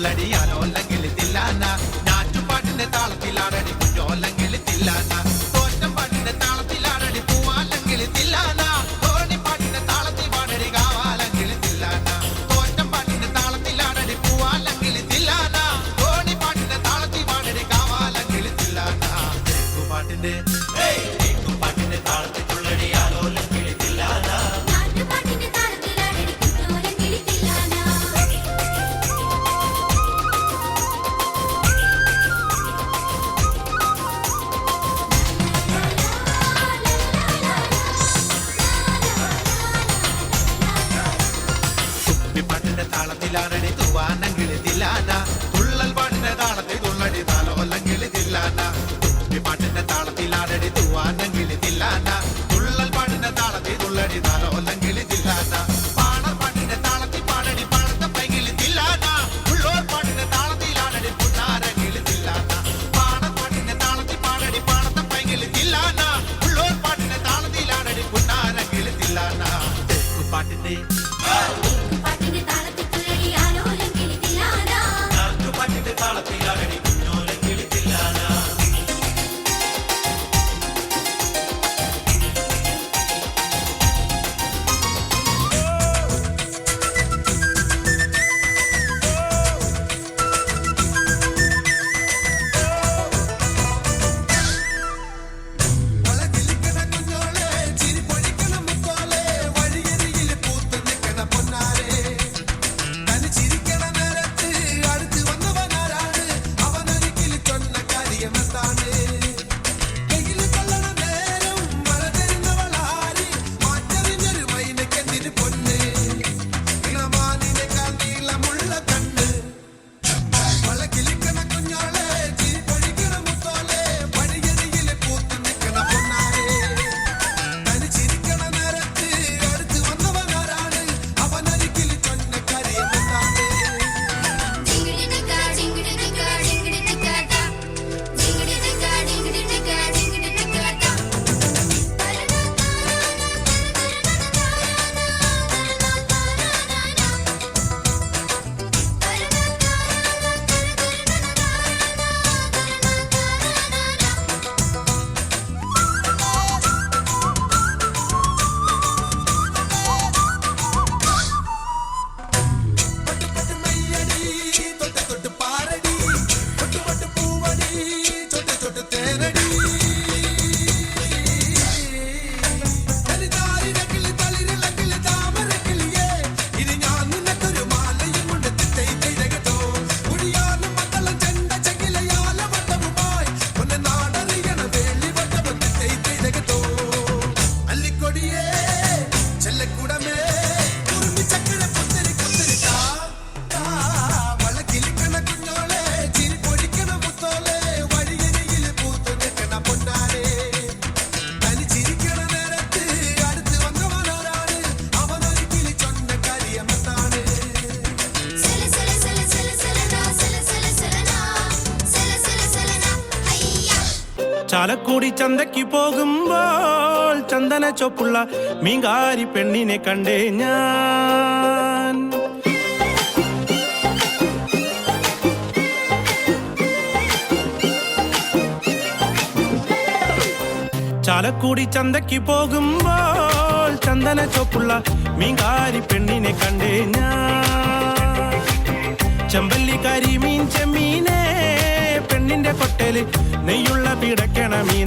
തുള്ളടിയാലോ അല്ലെങ്കിൽ തില്ലാന ഞാറ്റുപാട്ടിന്റെ താളത്തിലാടടി കുഞ്ഞോ അല്ലെങ്കിൽ തില്ലാന തോറ്റം പാട്ടിന്റെ താളത്തിലാടടി പൂവാല്ലെങ്കിൽ തില്ലാന തോണി പാട്ടിന്റെ താളത്തിൽ പാടടി കാവാലെങ്കിൽ തില്ലാന തോറ്റം പാട്ടിന്റെ താളത്തിലാടടി പൂവാല്ലെങ്കിൽ തില്ലാന തോണി പാട്ടിന്റെ താളത്തിൽ പാടടി കാവാലെങ്കിൽ തില്ലാന പാട്ടിന്റെ പാട്ടിന്റെ താളത്തിൽ തുള്ളടിയാലോ അല്ലെങ്കിൽ തില്ലാന പാട്ടിന്റെ താളത്തിലാണടി തൂവാനെങ്കിൽ തില്ലാന തുള്ളൽ പാട്ടിന്റെ താളത്തിൽ തുള്ളടി താലോ അല്ലെങ്കിൽ തില്ലാന പാട്ടിന്റെ താളത്തിലാണടി തൂവാനെങ്കിൽ തില്ലാന തുള്ളൽ പാട്ടിന്റെ താളത്തിൽ തുള്ളടി താലോ അല്ലെങ്കിൽ തില്ലാന പാണർ പാട്ടിന്റെ താളത്തിൽ പാടടി പാടത്തെ പൈകിൽ തില്ലാന ഉള്ളോർ പാട്ടിന്റെ താളത്തിലാണടി പുന്നാരെങ്കിൽ തില്ലാന പാണർ പാട്ടിന്റെ താളത്തിൽ പാടടി പാടത്തെ പൈകിൽ തില്ലാന ഉള്ളോർ പാട്ടിന്റെ താളത്തിലാണടി പുന്നാരെങ്കിൽ തില്ലാന പാട്ടിന്റെ ചാലക്കുടി ചന്തയ്ക്ക് പോകുമ്പോൾ ചന്ദന ചൊപ്പുള്ള മീങ്കാരി പെണ്ണിനെ കണ്ടേ ഞാൻ. ചാലക്കുടി ചന്തയ്ക്ക് പോകുമ്പോൾ ചന്ദന ചൊപ്പുള്ള മീങ്കാരി പെണ്ണിനെ കണ്ടേ ഞാൻ. ചെമ്പല്ലി കരിമീൻ ചെമ്മീനെ പെണ്ണിന്റെ കൊട്ടേല് നെയ്യുള്ള പിടക്കണ മീൻ